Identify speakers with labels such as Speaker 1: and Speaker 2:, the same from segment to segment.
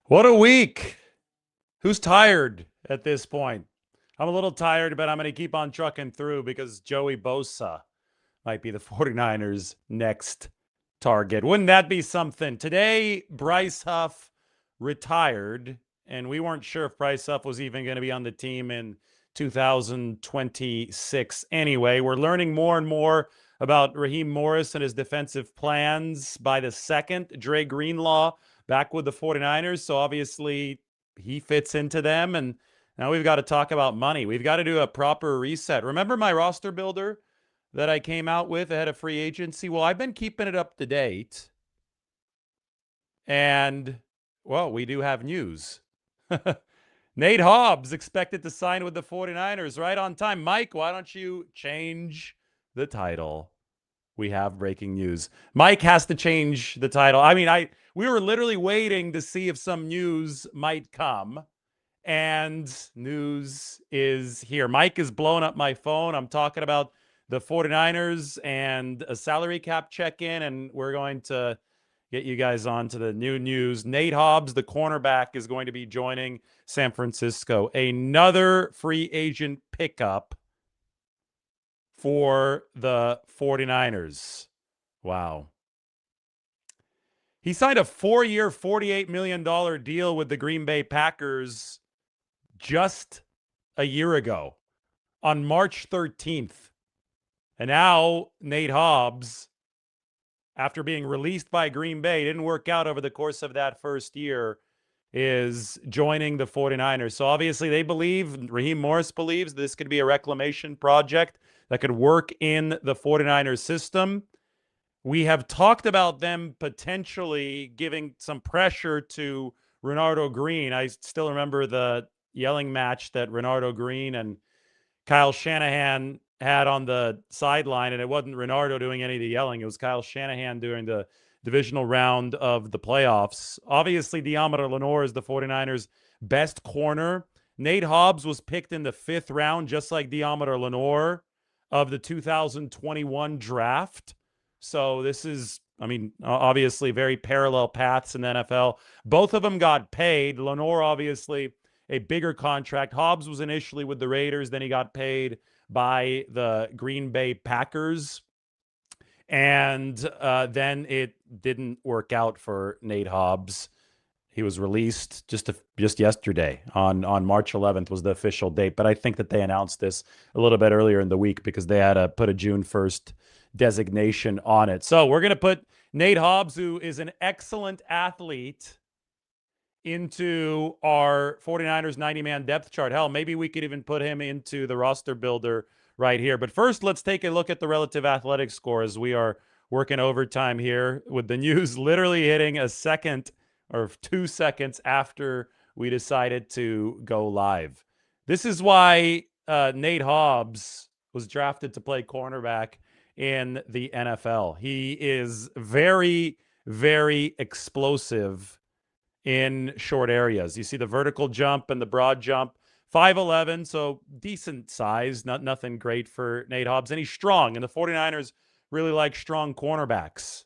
Speaker 1: What a week. Who's tired at this point? I'm a little tired, but I'm going to keep on trucking through because Joey Bosa might be the 49ers' next target. Wouldn't that be something? Today, Bryce Huff retired, and we weren't sure if Bryce Huff was even going to be on the team in 2026 anyway. We're learning more and more about Raheem Morris and his defensive plans by the second. Dre Greenlaw back with the 49ers, so obviously he fits into them, and now we've got to talk about money. We've got to do a proper reset. Remember my roster builder that I came out with ahead of free agency? Well, I've been keeping it up to date. And, well, we do have news. Nate Hobbs expected to sign with the 49ers right on time. Mike, why don't you change the title? We have breaking news. Mike has to change the title. I mean, we were literally waiting to see if some news might come. And news is here. Mike is blowing up my phone. I'm talking about the 49ers and a salary cap check-in, and we're going to get you guys on to the new news. Nate Hobbs, the cornerback, is going to be joining San Francisco. Another free agent pickup for the 49ers. Wow. He signed a 4-year, $48 million deal with the Green Bay Packers just a year ago on March 13th. And now Nate Hobbs, after being released by Green Bay, didn't work out over the course of that first year, is joining the 49ers. So obviously they believe, Raheem Morris believes, this could be a reclamation project that could work in the 49ers system. We have talked about them potentially giving some pressure to Renardo Green. I still remember the yelling match that Renardo Green and Kyle Shanahan had on the sideline, and it wasn't Renardo doing any of the yelling. It was Kyle Shanahan during the divisional round of the playoffs. Obviously, Deommodore Lenoir is the 49ers' best corner. Nate Hobbs was picked in the 5th round, just like Deommodore Lenoir of the 2021 draft. So this is, I mean, obviously very parallel paths in the NFL. Both of them got paid. Lenoir, obviously, a bigger contract. Hobbs was initially with the Raiders. Then he got paid by the Green Bay Packers. And then it didn't work out for Nate Hobbs. He was released just yesterday on March 11th was the official date. But I think that they announced this a little bit earlier in the week because they had to put a June 1st designation on it. So we're going to put Nate Hobbs, who is an excellent athlete, into our 49ers 90-man depth chart. Hell, maybe we could even put him into the roster builder right here. But first, let's take a look at the relative athletic score as we are working overtime here with the news literally hitting a second or 2 seconds after we decided to go live. This is why Nate Hobbs was drafted to play cornerback in the NFL. He is very, very explosive in short areas. You see the vertical jump and the broad jump. 5'11", so decent size, nothing great for Nate Hobbs. And he's strong, and the 49ers really like strong cornerbacks.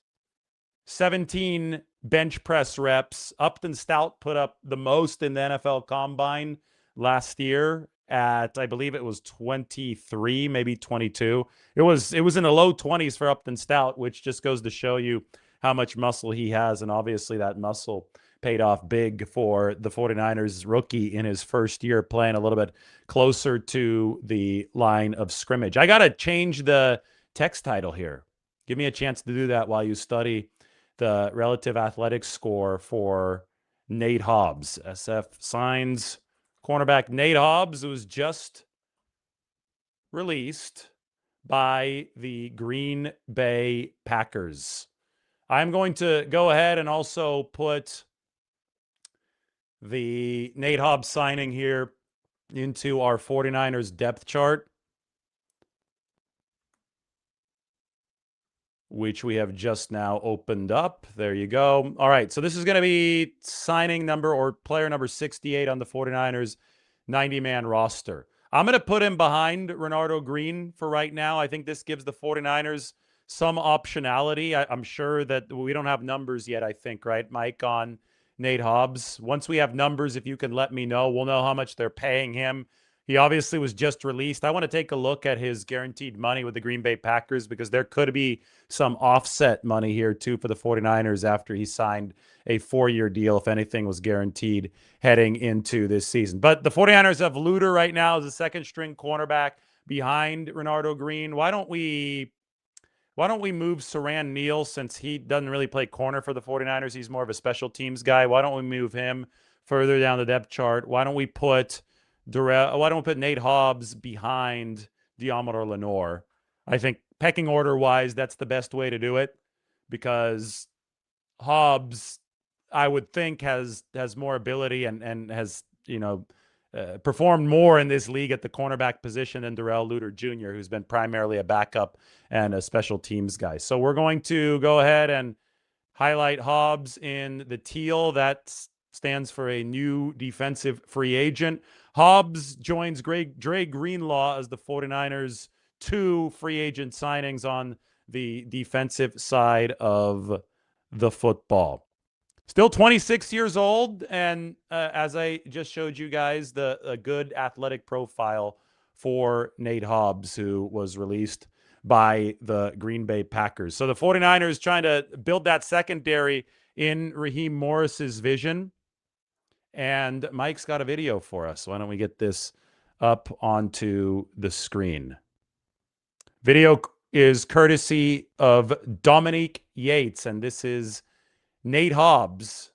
Speaker 1: 17 bench press reps. Upton Stout put up the most in the NFL Combine last year at, I believe it was 23, maybe 22. It was in the low 20s for Upton Stout, which just goes to show you how much muscle he has, and obviously that muscle paid off big for the 49ers rookie in his first year playing a little bit closer to the line of scrimmage. I got to change the text title here. Give me a chance to do that while you study the relative athletic score for Nate Hobbs. SF signs cornerback Nate Hobbs, who was just released by the Green Bay Packers. I'm going to go ahead and also put the Nate Hobbs signing here into our 49ers depth chart, which we have just now opened up. There you go. All right, so this is going to be signing number or player number 68 on the 49ers 90-man roster. I'm going to put him behind Renardo Green for right now. I think this gives the 49ers some optionality. I'm sure that we don't have numbers yet, I think, right, Mike, on Nate Hobbs. Once we have numbers, if you can let me know, we'll know how much they're paying him. He obviously was just released. I want to take a look at his guaranteed money with the Green Bay Packers because there could be some offset money here too for the 49ers after he signed a 4-year deal, if anything was guaranteed heading into this season. But the 49ers have Luter right now as a second string cornerback behind Renardo Green. Why don't we move Saran Neal since he doesn't really play corner for the 49ers? He's more of a special teams guy. Why don't we move him further down the depth chart? Why don't we put Nate Hobbs behind Diamador Lenore? I think pecking order wise, that's the best way to do it because Hobbs, I would think, has more ability and has, performed more in this league at the cornerback position than Darrell Luter Jr., who's been primarily a backup and a special teams guy. So we're going to go ahead and highlight Hobbs in the teal. That stands for a new defensive free agent. Hobbs joins Dre Greenlaw as the 49ers' 2 free agent signings on the defensive side of the football. Still 26 years old, and as I just showed you guys, a good athletic profile for Nate Hobbs, who was released by the Green Bay Packers. So the 49ers trying to build that secondary in Raheem Morris's vision. And Mike's got a video for us. Why don't we get this up onto the screen? Video is courtesy of Dominique Yates, and this is Nate Hobbs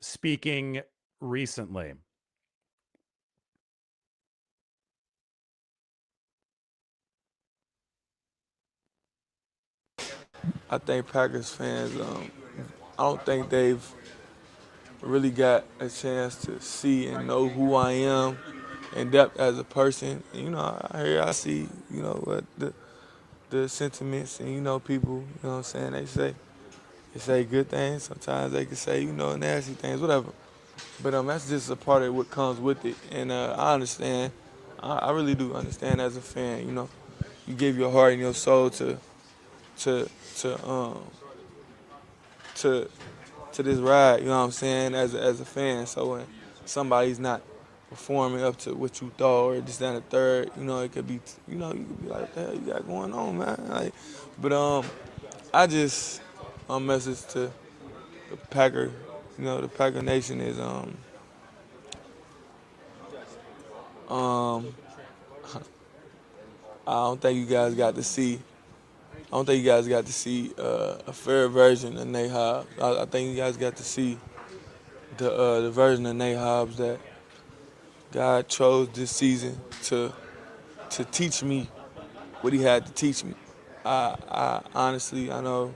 Speaker 1: speaking recently.
Speaker 2: I think Packers fans, I don't think they've really got a chance to see and know who I am in depth as a person. I see, what the sentiments and, people, what I'm saying, they say good things. Sometimes they can say, nasty things, whatever. But that's just a part of what comes with it. And I understand. I really do understand as a fan, you give your heart and your soul to this ride, you know what I'm saying, as a fan. So when somebody's not performing up to what you thought or this, that, and the third, it could be, you could be like, what the hell you got going on, man? But my message to the Packer, the Packer Nation is, I don't think you guys got to see a fair version of Nate Hobbs. I think you guys got to see the version of Nate Hobbs that God chose this season to teach me what He had to teach me. I honestly, I know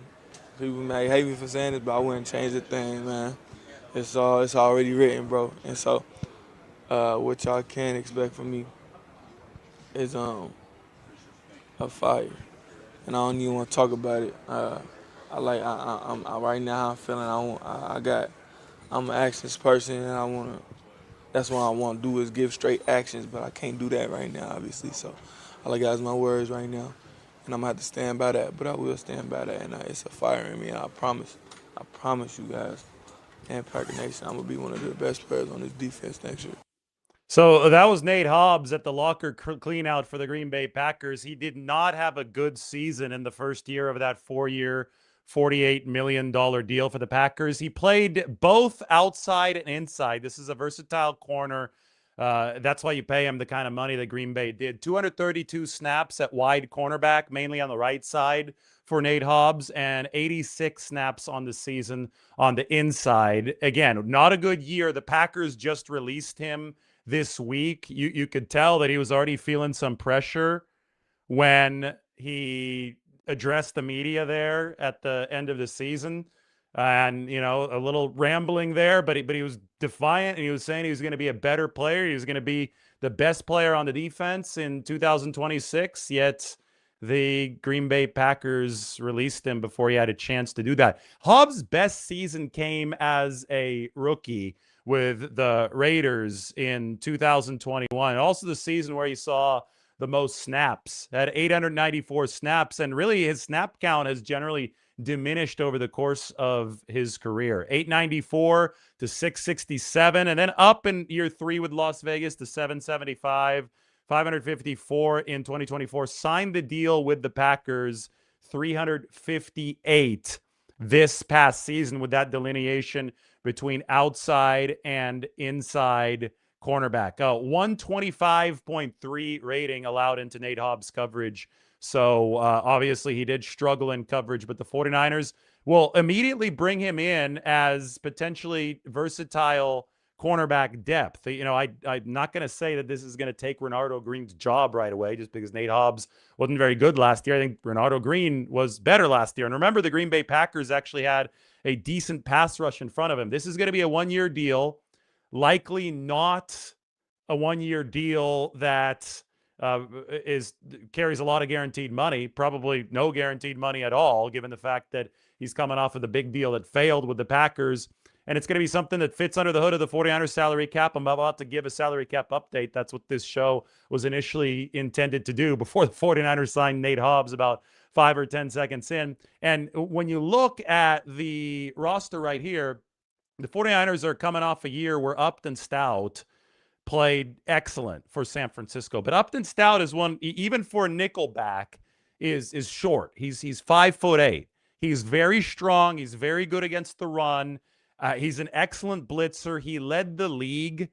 Speaker 2: people may hate me for saying this, but I wouldn't change a thing, man. It's already written, bro. And so, what y'all can expect from me is a fire. And I don't even want to talk about it. Right now I'm feeling I'm an actions person, and that's what I want to do is give straight actions, but I can't do that right now, obviously. So all I got is my words right now, and I'm gonna have to stand by that. But I will stand by that, and it's a fire in me. And I promise you guys, and Packer Nation, I'm gonna be one of the best players on this defense next year.
Speaker 1: So that was Nate Hobbs at the locker clean out for the Green Bay Packers. He did not have a good season in the first year of that 4-year, $48 million deal for the Packers. He played both outside and inside. This is a versatile corner. That's why you pay him the kind of money that Green Bay did. 232 snaps at wide cornerback, mainly on the right side for Nate Hobbs, and 86 snaps on the season on the inside. Again, not a good year. The Packers just released him this week. You could tell that he was already feeling some pressure when he addressed the media there at the end of the season, and a little rambling there, but he was defiant, and he was saying he was going to be a better player. He was going to be the best player on the defense in 2026. Yet the Green Bay Packers released him before he had a chance to do that. Hobbs' best season came as a rookie with the Raiders in 2021. Also the season where he saw the most snaps, had 894 snaps. And really his snap count has generally diminished over the course of his career. 894 to 667, and then up in year 3 with Las Vegas to 775, 554 in 2024. Signed the deal with the Packers, 358 this past season, with that delineation between outside and inside cornerback. 125.3 rating allowed into Nate Hobbs coverage. So obviously he did struggle in coverage, but the 49ers will immediately bring him in as potentially versatile cornerback depth. You know, I'm not going to say that this is going to take Renardo Green's job right away just because Nate Hobbs wasn't very good last year. I think Renardo Green was better last year. And remember, the Green Bay Packers actually had a decent pass rush in front of him. This is going to be a one-year deal, likely not a one-year deal that carries a lot of guaranteed money, probably no guaranteed money at all, given the fact that he's coming off of the big deal that failed with the Packers. And it's going to be something that fits under the hood of the 49ers salary cap. I'm about to give a salary cap update. That's what this show was initially intended to do before the 49ers signed Nate Hobbs about 5 or 10 seconds in. And when you look at the roster right here, the 49ers are coming off a year where Upton Stout played excellent for San Francisco. But Upton Stout is one, even for a nickelback, is short. He's 5'8". He's very strong. He's very good against the run. He's an excellent blitzer. He led the league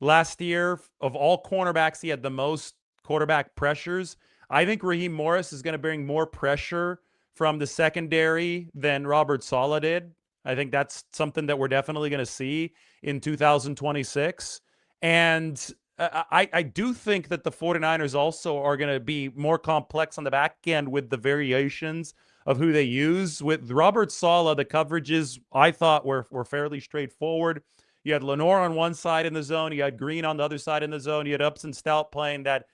Speaker 1: last year. Of all cornerbacks, he had the most quarterback pressures. I think Raheem Morris is going to bring more pressure from the secondary than Robert Saleh did. I think that's something that we're definitely going to see in 2026. And I do think that the 49ers also are going to be more complex on the back end with the variations of who they use. With Robert Saleh, the coverages I thought were fairly straightforward. You had Lenore on one side in the zone. You had Green on the other side in the zone. You had Upton Stout playing that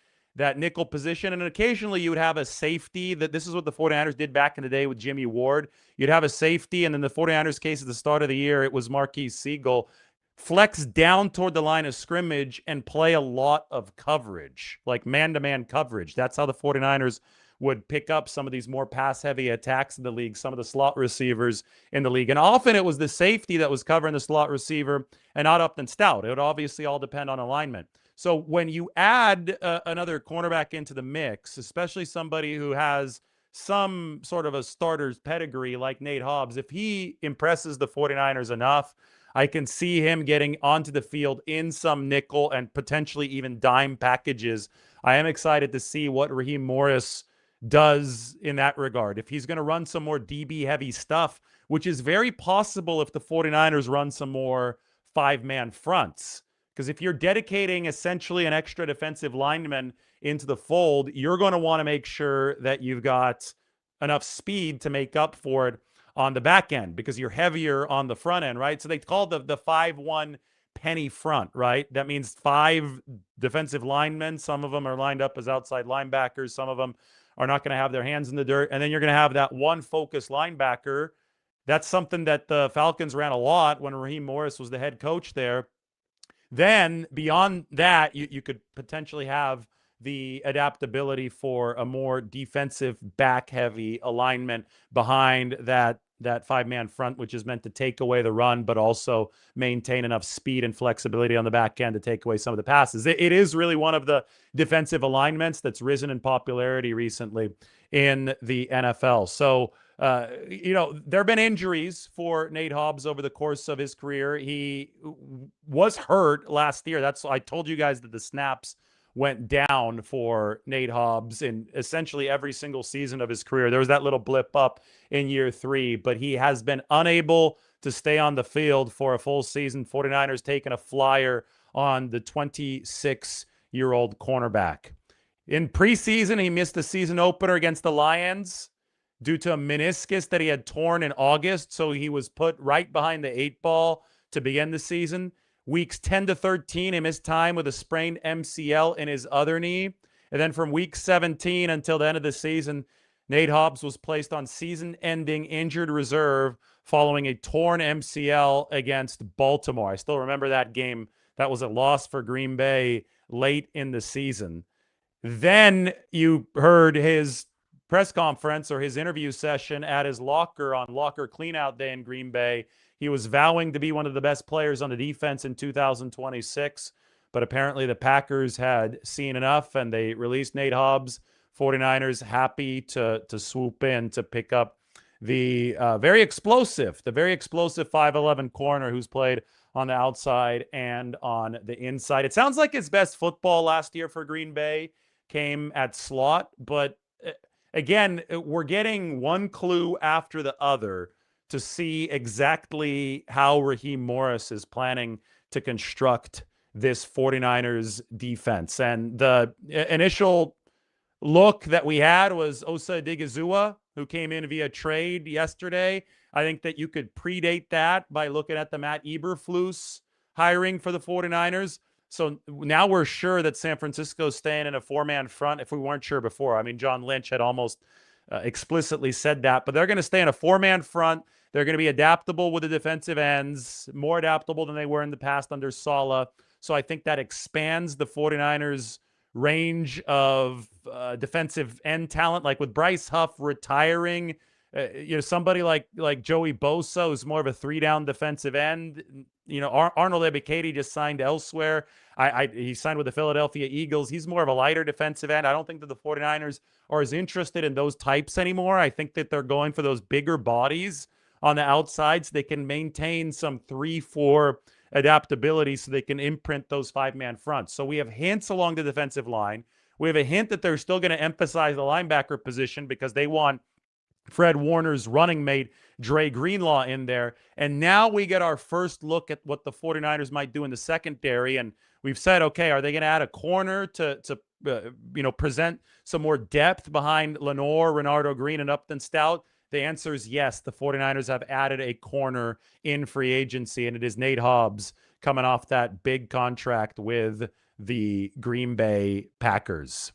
Speaker 1: nickel position. And occasionally you would have a safety. This is what the 49ers did back in the day with Jimmy Ward. You'd have a safety, and in the 49ers case at the start of the year, it was Marquise Siegel. Flex down toward the line of scrimmage and play a lot of coverage, like man-to-man coverage. That's how the 49ers would pick up some of these more pass-heavy attacks in the league, some of the slot receivers in the league. And often it was the safety that was covering the slot receiver and not Upton Stout. It would obviously all depend on alignment. So when you add another cornerback into the mix, especially somebody who has some sort of a starter's pedigree like Nate Hobbs, if he impresses the 49ers enough, I can see him getting onto the field in some nickel and potentially even dime packages. I am excited to see what Raheem Morris does in that regard. If he's going to run some more DB-heavy stuff, which is very possible if the 49ers run some more five-man fronts. Because if you're dedicating essentially an extra defensive lineman into the fold, you're going to want to make sure that you've got enough speed to make up for it on the back end, because you're heavier on the front end, right? So they call the 5-1 penny front, right? That means 5 defensive linemen. Some of them are lined up as outside linebackers. Some of them are not going to have their hands in the dirt. And then you're going to have that one focus linebacker. That's something that the Falcons ran a lot when Raheem Morris was the head coach there. Then beyond that, you could potentially have the adaptability for a more defensive back-heavy alignment behind that 5-man front, which is meant to take away the run, but also maintain enough speed and flexibility on the back end to take away some of the passes. It is really one of the defensive alignments that's risen in popularity recently in the NFL. So, there have been injuries for Nate Hobbs over the course of his career. He was hurt last year. I told you guys that the snaps went down for Nate Hobbs in essentially every single season of his career. There was that little blip up in year 3, but he has been unable to stay on the field for a full season. 49ers taking a flyer on the 26-year-old cornerback. In preseason, he missed the season opener against the Lions due to a meniscus that he had torn in August, so he was put right behind the 8 ball to begin the season. Weeks 10 to 13, he missed time with a sprained MCL in his other knee. And then from week 17 until the end of the season, Nate Hobbs was placed on season-ending injured reserve following a torn MCL against Baltimore. I still remember that game. That was a loss for Green Bay late in the season. Then you heard his press conference or his interview session at his locker on locker cleanout day in Green Bay, he was vowing to be one of the best players on the defense in 2026. But apparently the Packers had seen enough and they released Nate Hobbs. 49ers happy to swoop in to pick up the very explosive 5'11" corner who's played on the outside and on the inside. It sounds like his best football last year for Green Bay came at slot, but again, we're getting one clue after the other to see exactly how Raheem Morris is planning to construct this 49ers defense. And the initial look that we had was Osa Odighizuwa, who came in via trade yesterday. I think that you could predate that by looking at the Matt Eberflus hiring for the 49ers. So now we're sure that San Francisco's staying in a four-man front if we weren't sure before. I mean, John Lynch had almost explicitly said that, but they're going to stay in a four-man front. They're going to be adaptable with the defensive ends, more adaptable than they were in the past under Saleh. So I think that expands the 49ers' range of defensive end talent, like with Bryce Huff retiring, somebody like Joey Bosa, who's more of a three-down defensive end. Arnold Ebiketie just signed elsewhere. He signed with the Philadelphia Eagles. He's more of a lighter defensive end. I don't think that the 49ers are as interested in those types anymore. I think that they're going for those bigger bodies on the outside so they can maintain some 3-4 adaptability so they can imprint those five-man fronts. So we have hints along the defensive line. We have a hint that they're still going to emphasize the linebacker position because they want Fred Warner's running mate, Dre Greenlaw, in there. And now we get our first look at what the 49ers might do in the secondary. And we've said, okay, are they going to add a corner to present some more depth behind Lenore, Renardo Green, and Upton Stout? The answer is yes. The 49ers have added a corner in free agency, and it is Nate Hobbs coming off that big contract with the Green Bay Packers.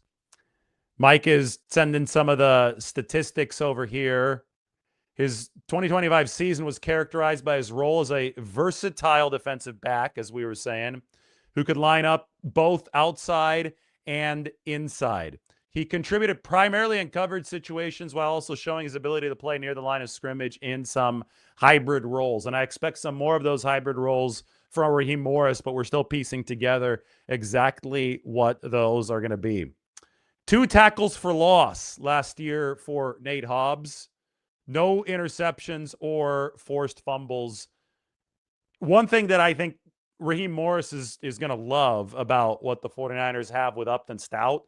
Speaker 1: Mike is sending some of the statistics over here. His 2025 season was characterized by his role as a versatile defensive back, as we were saying, who could line up both outside and inside. He contributed primarily in coverage situations while also showing his ability to play near the line of scrimmage in some hybrid roles. And I expect some more of those hybrid roles from Raheem Morris, but we're still piecing together exactly what those are going to be. 2 tackles for loss last year for Nate Hobbs. No interceptions or forced fumbles. One thing that I think Raheem Morris is going to love about what the 49ers have with Upton Stout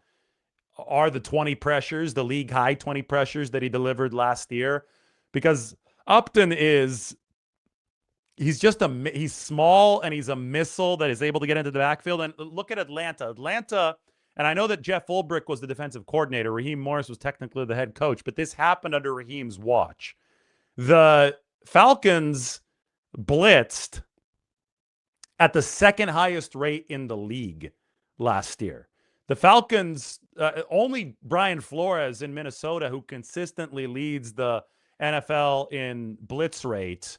Speaker 1: are the 20 pressures, the league high 20 pressures that he delivered last year. Because Upton he's small and he's a missile that is able to get into the backfield. And look at Atlanta. And I know that Jeff Ulbrich was the defensive coordinator. Raheem Morris was technically the head coach, but this happened under Raheem's watch. The Falcons blitzed at the second highest rate in the league last year. The Falcons, only Brian Flores in Minnesota, who consistently leads the NFL in blitz rate,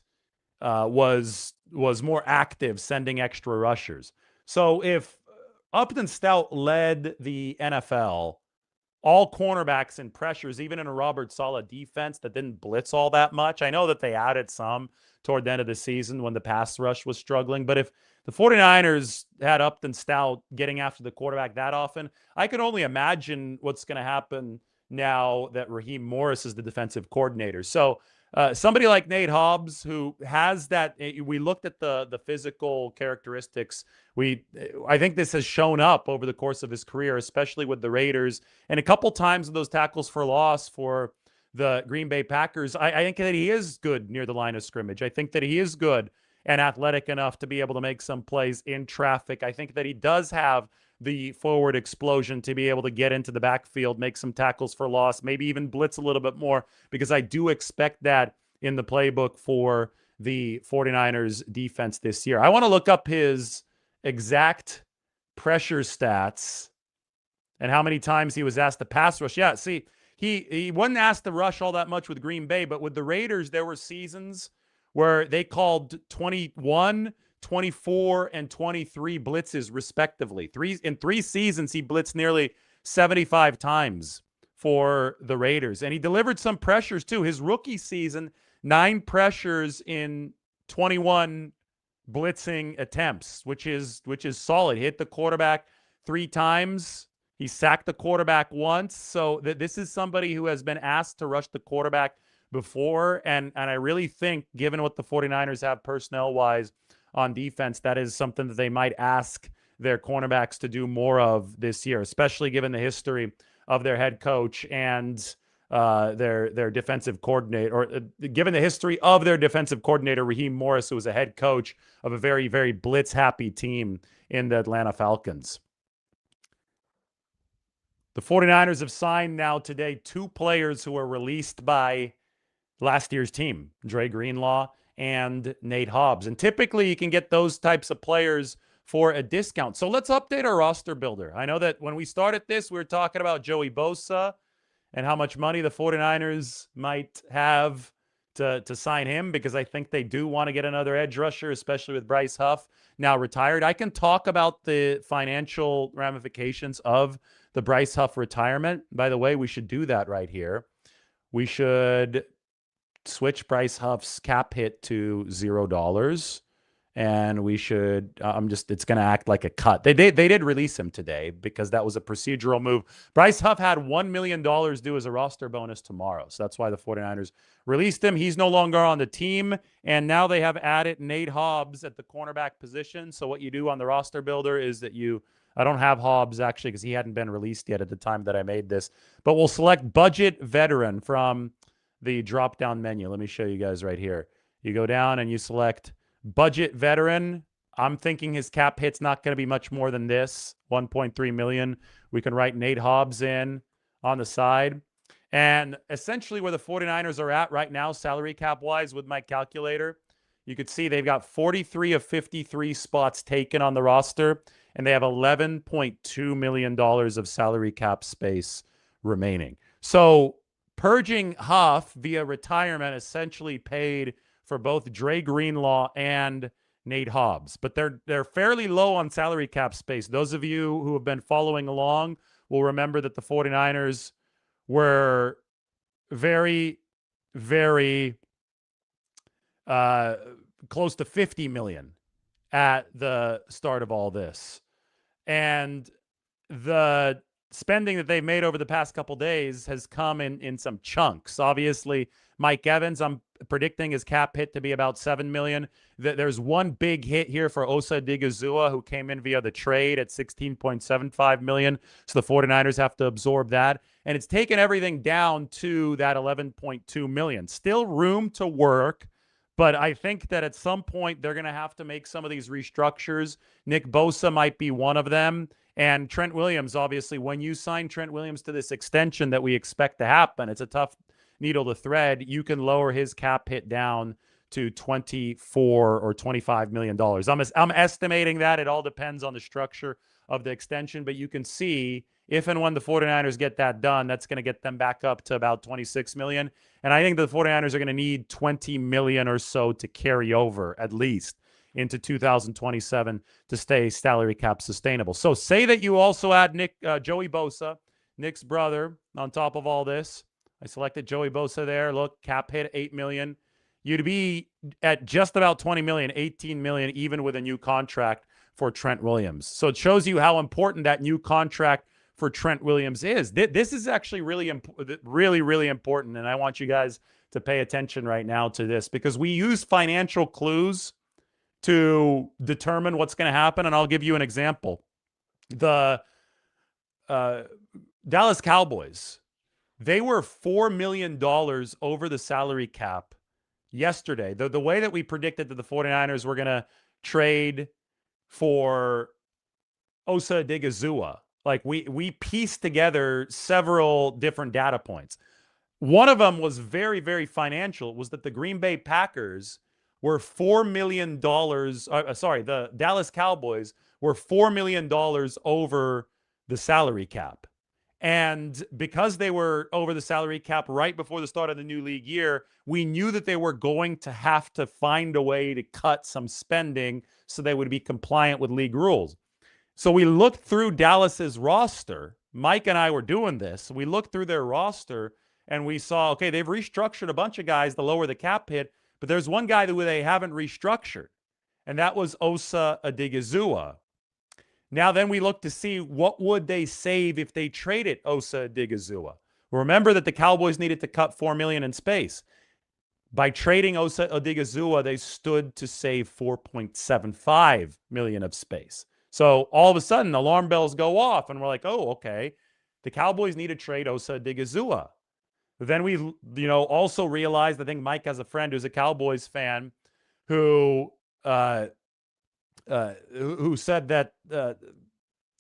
Speaker 1: was more active sending extra rushers. So if Upton Stout led the NFL, all cornerbacks in pressures, even in a Robert Saleh defense that didn't blitz all that much. I know that they added some toward the end of the season when the pass rush was struggling, but if the 49ers had Upton Stout getting after the quarterback that often, I can only imagine what's going to happen now that Raheem Morris is the defensive coordinator. So somebody like Nate Hobbs, who has that, we looked at the physical characteristics. I think this has shown up over the course of his career, especially with the Raiders, and a couple times of those tackles for loss for the Green Bay Packers. I think that he is good near the line of scrimmage. I think that he is good and athletic enough to be able to make some plays in traffic. I think that he does have the forward explosion to be able to get into the backfield, make some tackles for loss, maybe even blitz a little bit more, because I do expect that in the playbook for the 49ers defense this year. I want to look up his exact pressure stats and how many times he was asked to pass rush. Yeah, see, he wasn't asked to rush all that much with Green Bay, but with the Raiders, there were seasons where they called 21, 24, and 23 blitzes respectively. In three seasons, he blitzed nearly 75 times for the Raiders. And he delivered some pressures too. His rookie season, 9 pressures in 21 blitzing attempts, which is solid. Hit the quarterback 3 times. He sacked the quarterback once. So this is somebody who has been asked to rush the quarterback before. And I really think, given what the 49ers have personnel-wise on defense, that is something that they might ask their cornerbacks to do more of this year, especially given the history of their head coach and their defensive coordinator, or given the history of their defensive coordinator, Raheem Morris, who was a head coach of a very, very blitz-happy team in the Atlanta Falcons. The 49ers have signed now today 2 players who were released by last year's team, Dre Greenlaw and Nate Hobbs. And typically you can get those types of players for a discount. So let's update our roster builder. I know that when we started this, we were talking about Joey Bosa and how much money the 49ers might have to sign him, because I think they do want to get another edge rusher, especially with Bryce Huff now retired. I can talk about the financial ramifications of the Bryce Huff retirement. By the way, we should do that right here. We should switch Bryce Huff's cap hit to $0. And we should, it's going to act like a cut. They did release him today because that was a procedural move. Bryce Huff had $1 million due as a roster bonus tomorrow. So that's why the 49ers released him. He's no longer on the team. And now they have added Nate Hobbs at the cornerback position. So what you do on the roster builder is that I don't have Hobbs actually because he hadn't been released yet at the time that I made this. But we'll select budget veteran from the drop-down menu. Let me show you guys right here. You go down and you select budget veteran. I'm thinking his cap hit's not going to be much more than this, $1.3 million. We can write Nate Hobbs in on the side. And essentially where the 49ers are at right now, salary cap-wise with my calculator, you could see they've got 43 of 53 spots taken on the roster, and they have $11.2 million of salary cap space remaining. So purging Huff via retirement essentially paid for both Dre Greenlaw and Nate Hobbs. But they're fairly low on salary cap space. Those of you who have been following along will remember that the 49ers were very, very close to $50 million at the start of all this. And the spending that they've made over the past couple days has come in some chunks. Obviously, Mike Evans, I'm predicting his cap hit to be about $7 million. There's one big hit here for Osa Odighizuwa, who came in via the trade at $16.75 million. So the 49ers have to absorb that. And it's taken everything down to that $11.2 million. Still room to work, but I think that at some point they're going to have to make some of these restructures. Nick Bosa might be one of them. And Trent Williams, obviously, when you sign Trent Williams to this extension that we expect to happen, it's a tough needle to thread. You can lower his cap hit down to $24 or $25 million. I'm estimating that. It all depends on the structure of the extension, but you can see if and when the 49ers get that done, that's going to get them back up to about $26 million. And I think the 49ers are going to need $20 million or so to carry over at least into 2027 to stay salary cap sustainable. So say that you also add Joey Bosa, Nick's brother, on top of all this. I selected Joey Bosa there. Look, cap hit $8 million. You'd be at just about $20 million, $18 million, even with a new contract for Trent Williams. So it shows you how important that new contract for Trent Williams is. This is actually really important, and I want you guys to pay attention right now to this, because we use financial clues to determine what's going to happen, and I'll give you an example. The Dallas Cowboys, they were $4 million over the salary cap yesterday. The way that we predicted that the 49ers were going to trade for Osa Odighizuwa, like we pieced together several different data points. One of them was very, very financial. It was that the Green Bay Packers were $4 million. The Dallas Cowboys were $4 million over the salary cap. And because they were over the salary cap right before the start of the new league year, we knew that they were going to have to find a way to cut some spending so they would be compliant with league rules. So we looked through Dallas's roster Mike and I were doing this, we looked through their roster and we saw, okay, they've restructured a bunch of guys to lower the cap hit, but there's one guy that they haven't restructured, and that was Osa Odigizua. Now then we look to see what would they save if they traded Osa Odigizua. Remember that the Cowboys needed to cut $4 million in space. By trading Osa Odigizua, they stood to save $4.75 million of space. So all of a sudden, alarm bells go off, and we're like, oh, okay. The Cowboys need to trade Osa Odigizua. Then we, also realized, I think Mike has a friend who's a Cowboys fan who said that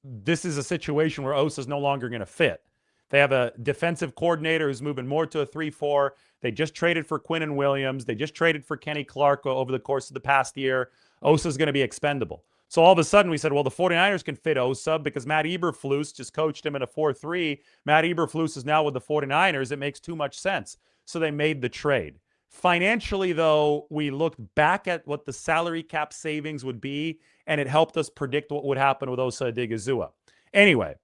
Speaker 1: this is a situation where Osa is no longer going to fit. They have a defensive coordinator who's moving more to a 3-4. They just traded for Quinnen Williams. They just traded for Kenny Clark over the course of the past year. Osa is going to be expendable. So all of a sudden we said, well, the 49ers can fit Osa because Matt Eberflus just coached him in a 4-3. Matt Eberflus is now with the 49ers. It makes too much sense. So they made the trade. Financially, though, we looked back at what the salary cap savings would be, and it helped us predict what would happen with Osa Odigizua. Anyway,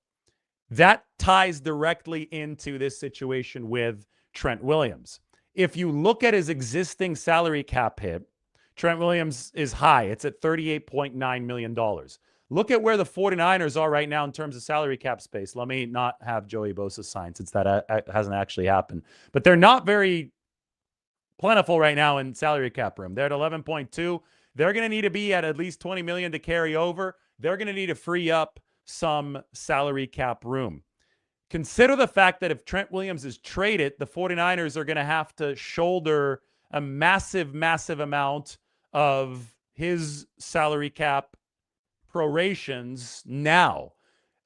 Speaker 1: that ties directly into this situation with Trent Williams. If you look at his existing salary cap hit, Trent Williams is high. It's at $38.9 million. Look at where the 49ers are right now in terms of salary cap space. Let me not have Joey Bosa sign since that hasn't actually happened. But they're not very plentiful right now in salary cap room. They're at 11.2. They're going to need to be at least 20 million to carry over. They're going to need to free up some salary cap room. Consider the fact that if Trent Williams is traded, the 49ers are going to have to shoulder a massive, massive amount of his salary cap prorations now.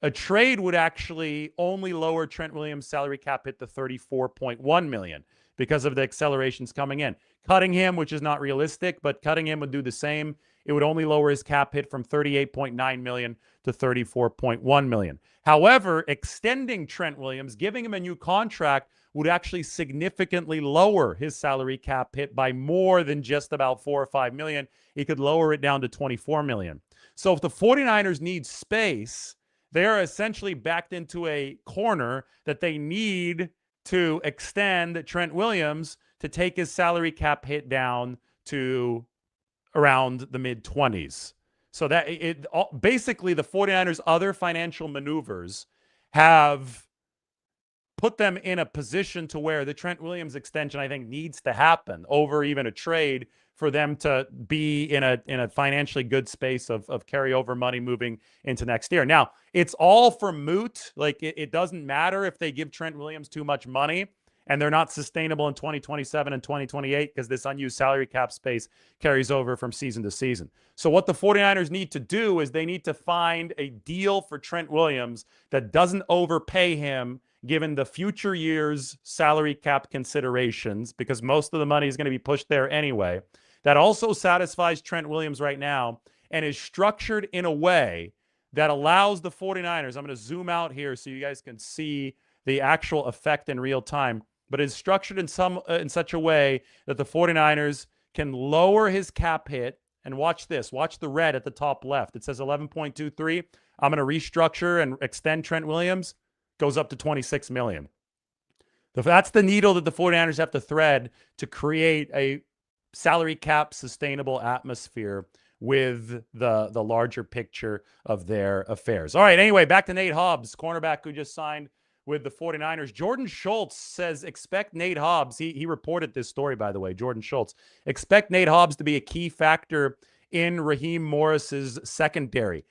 Speaker 1: A trade would actually only lower Trent Williams' salary cap hit to $34.1 million because of the accelerations coming in. Cutting him, which is not realistic, but cutting him would do the same. It would only lower his cap hit from $38.9 million to $34.1 million. However, extending Trent Williams, giving him a new contract, would actually significantly lower his salary cap hit by more than just about $4 or $5 million. He could lower it down to $24 million. So if the 49ers need space, they are essentially backed into a corner that they need to extend Trent Williams to take his salary cap hit down to around the mid-20s. So that basically the 49ers' other financial maneuvers have put them in a position to where the Trent Williams extension, I think, needs to happen over even a trade for them to be in a financially good space of carryover money moving into next year. Now, it's all for moot. Like, it doesn't matter if they give Trent Williams too much money and they're not sustainable in 2027 and 2028 because this unused salary cap space carries over from season to season. So what the 49ers need to do is they need to find a deal for Trent Williams that doesn't overpay him given the future years' salary cap considerations, because most of the money is going to be pushed there anyway, that also satisfies Trent Williams right now and is structured in a way that allows the 49ers, I'm going to zoom out here so you guys can see the actual effect in real time, but is structured in such a way that the 49ers can lower his cap hit. And watch this. Watch the red at the top left. It says 11.23. I'm going to restructure and extend Trent Williams. Goes up to $26 million. That's the needle that the 49ers have to thread to create a salary cap sustainable atmosphere with the larger picture of their affairs. All right, anyway, back to Nate Hobbs, cornerback who just signed with the 49ers. Jordan Schultz says, expect Nate Hobbs. He reported this story, by the way, Jordan Schultz. Expect Nate Hobbs to be a key factor in Raheem Morris's secondary.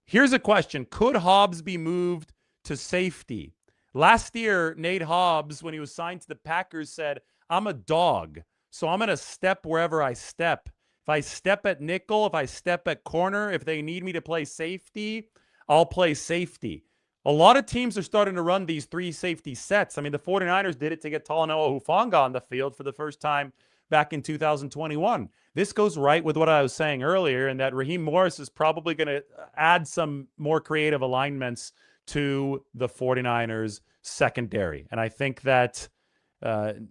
Speaker 1: Here's a question. Could Hobbs be moved to safety? Last year, Nate Hobbs, when he was signed to the Packers, said, I'm a dog, so I'm going to step wherever I step. If I step at nickel, if I step at corner, if they need me to play safety, I'll play safety. A lot of teams are starting to run these three safety sets. I mean, the 49ers did it to get Talanoa Hufanga on the field for the first time back in 2021. This goes right with what I was saying earlier, in that Raheem Morris is probably going to add some more creative alignments to the 49ers secondary. And I think that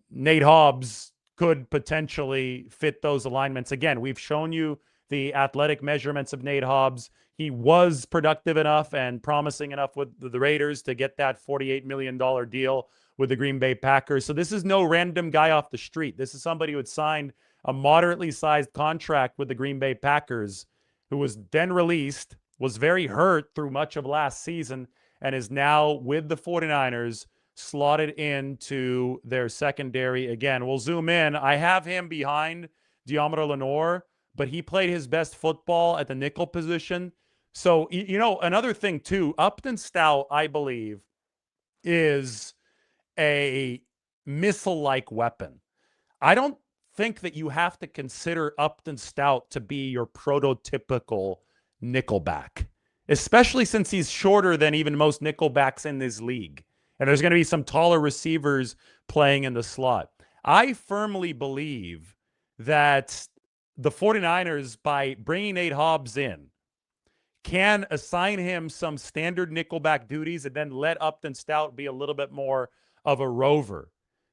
Speaker 1: Nate Hobbs could potentially fit those alignments. Again, we've shown you the athletic measurements of Nate Hobbs. He was productive enough and promising enough with the Raiders to get that $48 million deal with the Green Bay Packers. So this is no random guy off the street. This is somebody who had signed a moderately sized contract with the Green Bay Packers, who was then released, was very hurt through much of last season, and is now with the 49ers, slotted into their secondary again. We'll zoom in. I have him behind Deommodore Lenoir, but he played his best football at the nickel position. So, another thing too, Upton Stout, I believe, is a missile-like weapon. I don't think that you have to consider Upton Stout to be your prototypical nickelback, especially since he's shorter than even most nickelbacks in this league. And there's going to be some taller receivers playing in the slot. I firmly believe that the 49ers, by bringing Nate Hobbs in, can assign him some standard nickelback duties and then let Upton Stout be a little bit more of a rover.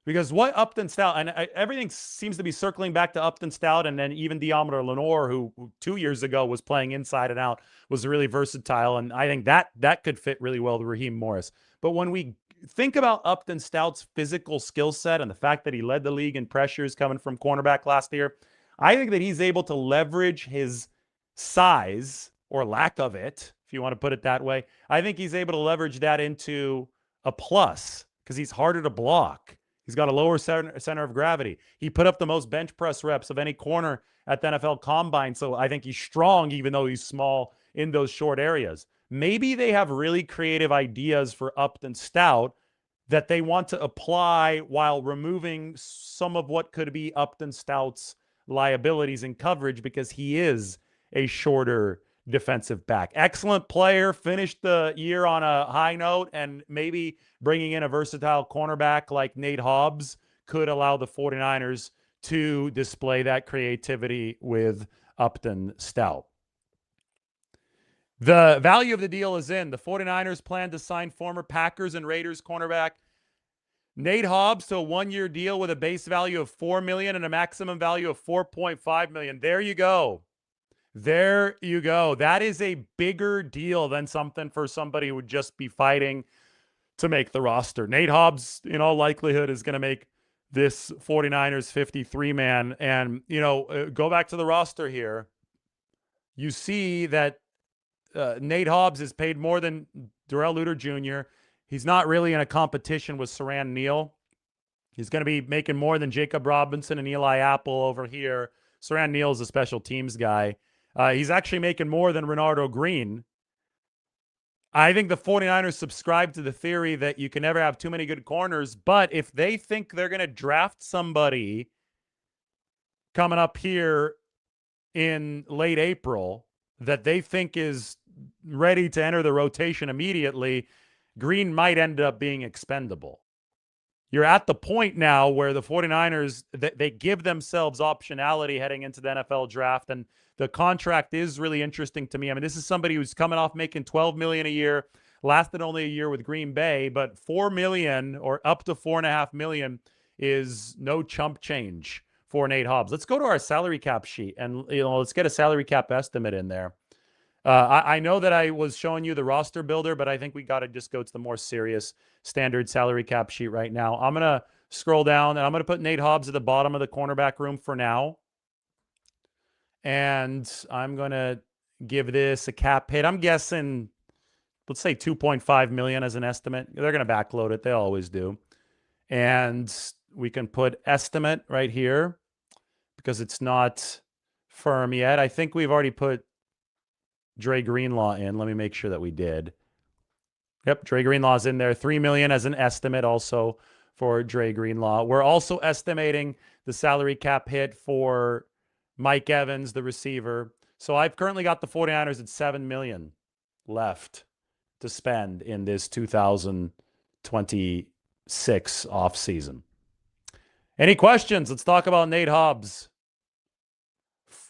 Speaker 1: Because what Upton Stout, and everything seems to be circling back to Upton Stout, and then even Deommodore Lenoir, who 2 years ago was playing inside and out, was really versatile, and I think that could fit really well to Raheem Morris. But when we think about Upton Stout's physical skill set and the fact that he led the league in pressures coming from cornerback last year, I think that he's able to leverage his size, or lack of it, if you want to put it that way. I think he's able to leverage that into a plus because he's harder to block. He's got a lower center of gravity. He put up the most bench press reps of any corner at the NFL Combine, so I think he's strong even though he's small in those short areas. Maybe they have really creative ideas for Upton Stout that they want to apply while removing some of what could be Upton Stout's liabilities in coverage because he is a shorter defensive back. Excellent player, finished the year on a high note, and maybe bringing in a versatile cornerback like Nate Hobbs could allow the 49ers to display that creativity with Upton Stout. The value of the deal is in. The 49ers plan to sign former Packers and Raiders cornerback Nate Hobbs to a one-year deal with a base value of $4 million and a maximum value of $4.5 million. There you go. There you go. That is a bigger deal than something for somebody who would just be fighting to make the roster. Nate Hobbs, in all likelihood, is going to make this 49ers 53-man. And, go back to the roster here. You see that Nate Hobbs is paid more than Darrell Luter Jr. He's not really in a competition with Saran Neal. He's going to be making more than Jacob Robinson and Eli Apple over here. Saran Neal is a special teams guy. He's actually making more than Renardo Green. I think the 49ers subscribe to the theory that you can never have too many good corners, but if they think they're going to draft somebody coming up here in late April that they think is ready to enter the rotation immediately, Green might end up being expendable. You're at the point now where the 49ers, they give themselves optionality heading into the NFL draft, and the contract is really interesting to me. I mean, this is somebody who's coming off making $12 million a year, lasted only a year with Green Bay, but $4 million or up to $4.5 million is no chump change for Nate Hobbs. Let's go to our salary cap sheet and let's get a salary cap estimate in there. I know that I was showing you the roster builder, but I think we got to just go to the more serious standard salary cap sheet right now. I'm going to scroll down and I'm going to put Nate Hobbs at the bottom of the cornerback room for now. And I'm going to give this a cap hit. I'm guessing, let's say 2.5 million as an estimate. They're going to backload it. They always do. And we can put estimate right here because it's not firm yet. I think we've already put Dre Greenlaw in. Let me make sure that we did. Yep, Dre Greenlaw's in there. $3 million as an estimate also for Dre Greenlaw. We're also estimating the salary cap hit for Mike Evans, the receiver. So I've currently got the 49ers at $7 million left to spend in this 2026 offseason. Any questions? Let's talk about Nate Hobbs.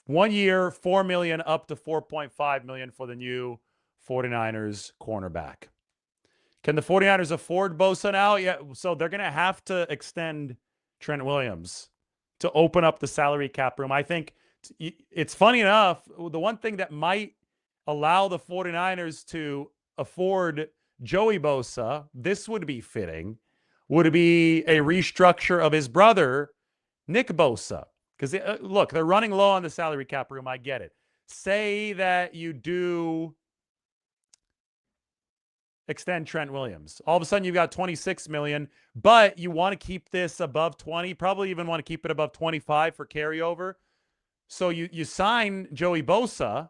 Speaker 1: 1 year, $4 million up to $4.5 million for the new 49ers cornerback. Can the 49ers afford Bosa now? Yeah, so they're going to have to extend Trent Williams to open up the salary cap room. I think It's funny enough, the one thing that might allow the 49ers to afford Joey Bosa, this would be fitting, would be a restructure of his brother, Nick Bosa. Because look, they're running low on the salary cap room. I get it. Say that you do extend Trent Williams. All of a sudden, you've got 26 million, but you want to keep this above 20. Probably even want to keep it above 25 for carryover. So you sign Joey Bosa.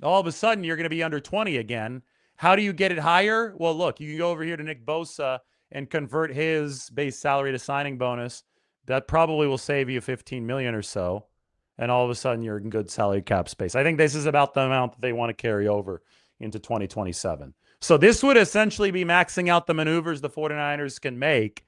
Speaker 1: All of a sudden, you're going to be under 20 again. How do you get it higher? Well, look, you can go over here to Nick Bosa and convert his base salary to signing bonus. That probably will save you 15 million or so. And all of a sudden, you're in good salary cap space. I think this is about the amount that they want to carry over into 2027. So this would essentially be maxing out the maneuvers the 49ers can make.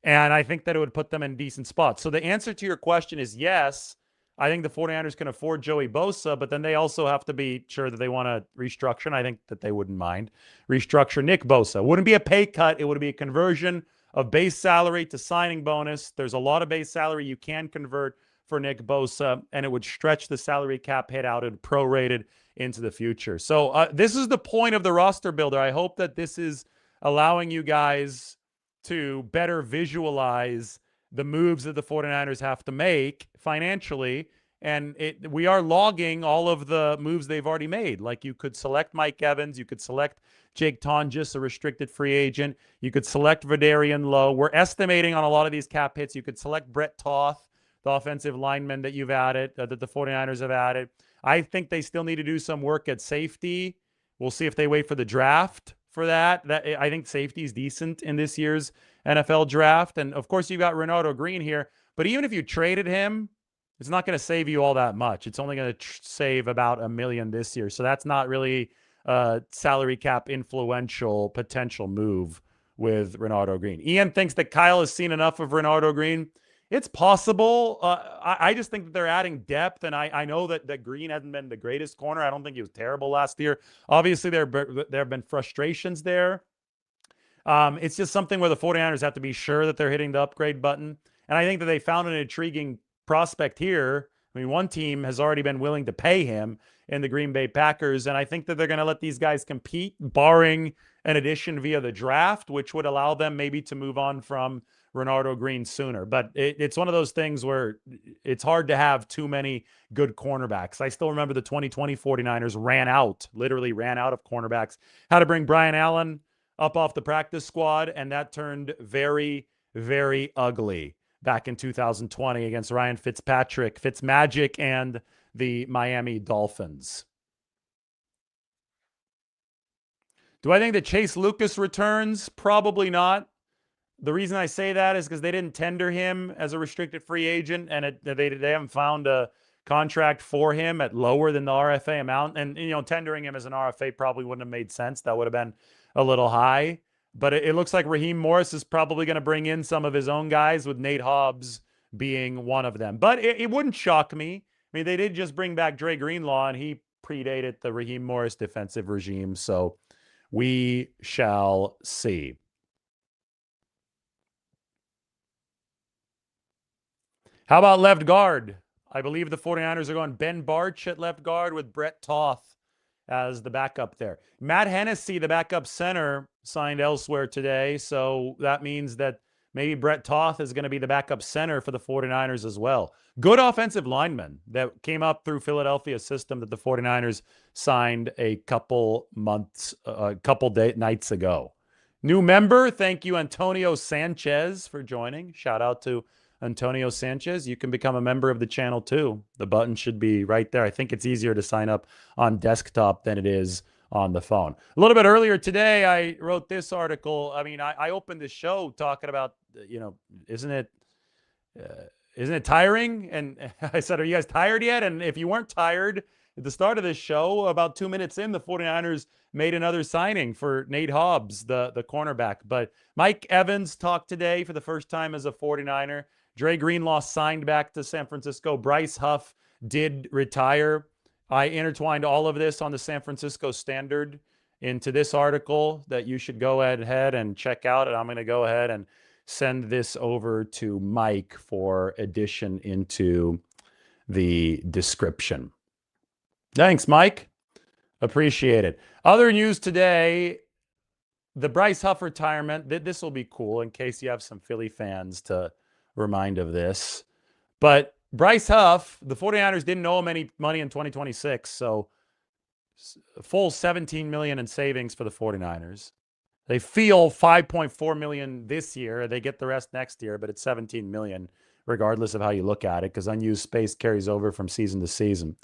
Speaker 1: And I think that it would put them in decent spots. So the answer to your question is yes. I think the 49ers can afford Joey Bosa, but then they also have to be sure that they want to restructure, and I think that they wouldn't mind restructure Nick Bosa. Wouldn't be a pay cut. It would be a conversion of base salary to signing bonus. There's a lot of base salary you can convert for Nick Bosa, and it would stretch the salary cap hit out and prorated into the future. So this is the point of the roster builder. I hope that this is allowing you guys to better visualize the moves that the 49ers have to make financially. And we are logging all of the moves they've already made. Like you could select Mike Evans. You could select Jake Tonjes, a restricted free agent. You could select Vidarian Lowe. We're estimating on a lot of these cap hits. You could select Brett Toth, the offensive lineman that you've added, that the 49ers have added. I think they still need to do some work at safety. We'll see if they wait for the draft for that. I think safety is decent in this year's NFL draft. And of course, you've got Renardo Green here. But even if you traded him, it's not going to save you all that much. It's only going to save about $1 million this year. So that's not really a salary cap influential potential move with Renardo Green. Ian thinks that Kyle has seen enough of Renardo Green. It's possible. I just think that they're adding depth, and I know that Green hasn't been the greatest corner. I don't think he was terrible last year. Obviously, there have been frustrations there. It's just something where the 49ers have to be sure that they're hitting the upgrade button. And I think that they found an intriguing prospect here. I mean, one team has already been willing to pay him in the Green Bay Packers, and I think that they're going to let these guys compete, barring an addition via the draft, which would allow them maybe to move on from Renardo Green sooner. But it's one of those things where it's hard to have too many good cornerbacks. I still remember the 2020 49ers literally ran out of cornerbacks. Had to bring Brian Allen up off the practice squad, and that turned very, very ugly back in 2020 against Ryan Fitzmagic, and the Miami Dolphins. Do I think that Chase Lucas returns? Probably not. The reason I say that is because they didn't tender him as a restricted free agent, and they haven't found a contract for him at lower than the RFA amount. And, tendering him as an RFA probably wouldn't have made sense. That would have been a little high. But it looks like Raheem Morris is probably going to bring in some of his own guys, with Nate Hobbs being one of them. But it wouldn't shock me. I mean, they did just bring back Dre Greenlaw, and he predated the Raheem Morris defensive regime. So we shall see. How about left guard? I believe the 49ers are going Ben Barch at left guard with Brett Toth as the backup there. Matt Hennessy, the backup center, signed elsewhere today. So that means that maybe Brett Toth is going to be the backup center for the 49ers as well. Good offensive lineman that came up through Philadelphia's system that the 49ers signed a couple nights ago. New member, thank you, Antonio Sanchez, for joining. Shout out to Antonio Sanchez. You can become a member of the channel too. The button should be right there. I think it's easier to sign up on desktop than it is on the phone. A little bit earlier today, I wrote this article. I mean, I opened the show talking about, isn't it tiring? And I said, are you guys tired yet? And if you weren't tired at the start of this show, about 2 minutes in, the 49ers made another signing for Nate Hobbs, the cornerback. But Mike Evans talked today for the first time as a 49er. Dre Greenlaw signed back to San Francisco. Bryce Huff did retire. I intertwined all of this on the San Francisco Standard into this article that you should go ahead and check out. And I'm going to go ahead and send this over to Mike for addition into the description. Thanks, Mike. Appreciate it. Other news today, the Bryce Huff retirement. This will be cool in case you have some Philly fans to remind of this. But Bryce Huff, the 49ers didn't owe him any money in 2026, so full $17 million in savings for the 49ers. They feel $5.4 million this year. They get the rest next year, but it's $17 million regardless of how you look at it, because unused space carries over from season to season.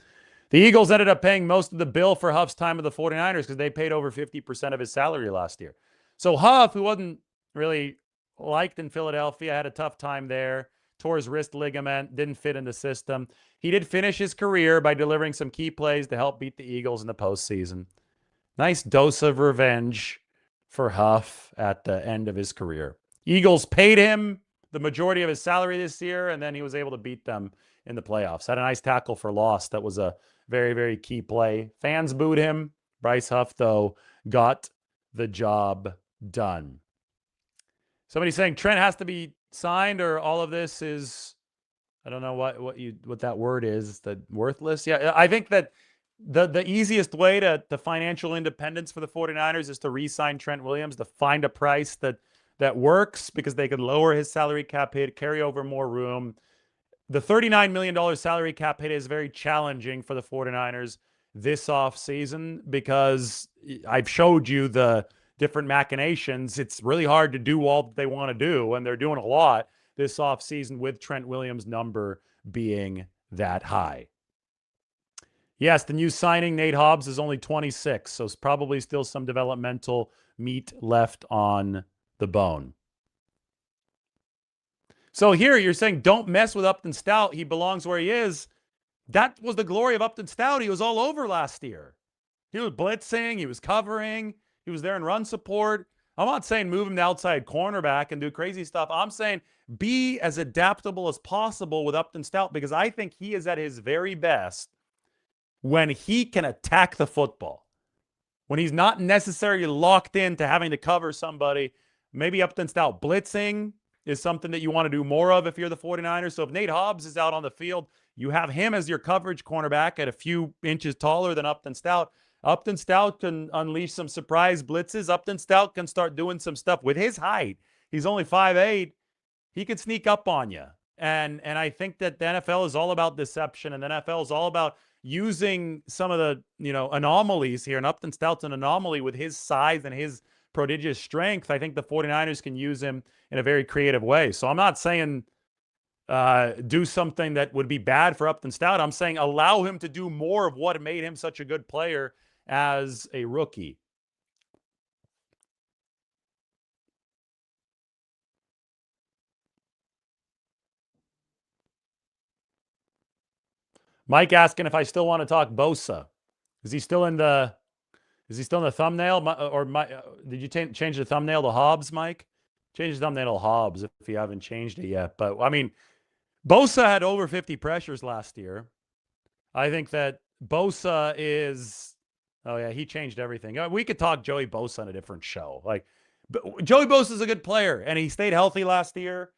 Speaker 1: The Eagles ended up paying most of the bill for Huff's time with the 49ers because they paid over 50% of his salary last year. So Huff, who wasn't really liked in Philadelphia, had a tough time there, tore his wrist ligament, didn't fit in the system. He did finish his career by delivering some key plays to help beat the Eagles in the postseason. Nice dose of revenge for Huff at the end of his career. Eagles paid him the majority of his salary this year, and then he was able to beat them in the playoffs. Had a nice tackle for loss. That was a very, very key play. Fans booed him. Bryce Huff, though, got the job done. Somebody saying Trent has to be signed, or all of this is, I don't know what that word is, that worthless. Yeah, I think that the easiest way to financial independence for the 49ers is to re-sign Trent Williams, to find a price that works, because they could lower his salary cap hit, carry over more room. The $39 million salary cap hit is very challenging for the 49ers this offseason because I've showed you the different machinations. It's really hard to do all that they want to do, and they're doing a lot this offseason with Trent Williams' number being that high. Yes, the new signing, Nate Hobbs, is only 26, so it's probably still some developmental meat left on the bone. So here you're saying don't mess with Upton Stout. He belongs where he is. That was the glory of Upton Stout. He was all over last year. He was blitzing. He was covering. He was there in run support. I'm not saying move him to outside cornerback and do crazy stuff. I'm saying be as adaptable as possible with Upton Stout, because I think he is at his very best when he can attack the football, when he's not necessarily locked into having to cover somebody. Maybe Upton Stout blitzing is something that you want to do more of if you're the 49ers. So if Nate Hobbs is out on the field, you have him as your coverage cornerback at a few inches taller than Upton Stout. Upton Stout can unleash some surprise blitzes. Upton Stout can start doing some stuff with his height. He's only 5'8". He can sneak up on you. And I think that the NFL is all about deception, and the NFL is all about using some of the, anomalies here. And Upton Stout's an anomaly with his size and his prodigious strength. I think the 49ers can use him in a very creative way. So I'm not saying do something that would be bad for Upton Stout. I'm saying allow him to do more of what made him such a good player as a rookie. Mike asking if I still want to talk Bosa. Is he still in the thumbnail? Did you change the thumbnail to Hobbs, Mike? Change the thumbnail to Hobbs if you haven't changed it yet. But, I mean, Bosa had over 50 pressures last year. I think that Bosa is – oh, yeah, he changed everything. We could talk Joey Bosa on a different show. Joey Bosa is a good player, and he stayed healthy last year.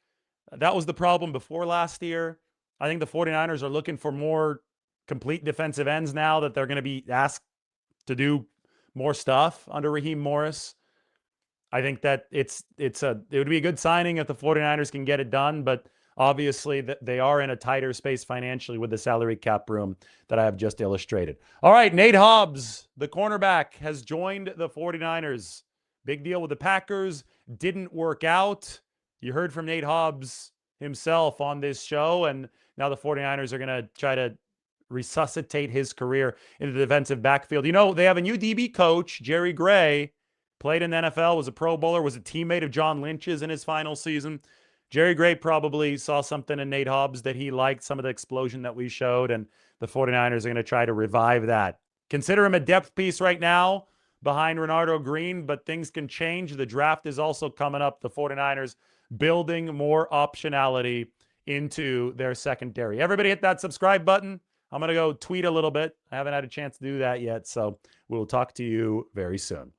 Speaker 1: That was the problem before last year. I think the 49ers are looking for more complete defensive ends now that they're going to be asked to do more stuff under Raheem Morris. I think that it would be a good signing if the 49ers can get it done, but obviously they are in a tighter space financially with the salary cap room that I have just illustrated. All right, Nate Hobbs, the cornerback, has joined the 49ers. Big deal with the Packers. Didn't work out. You heard from Nate Hobbs himself on this show, and now the 49ers are going to try to resuscitate his career in the defensive backfield. They have a new DB coach, Jerry Gray, played in the NFL, was a Pro Bowler, was a teammate of John Lynch's in his final season. Jerry Gray probably saw something in Nate Hobbs that he liked, some of the explosion that we showed, and the 49ers are going to try to revive that. Consider him a depth piece right now behind Renardo Green, but things can change. The draft is also coming up. The 49ers building more optionality into their secondary. Everybody hit that subscribe button. I'm going to go tweet a little bit. I haven't had a chance to do that yet, so we'll talk to you very soon.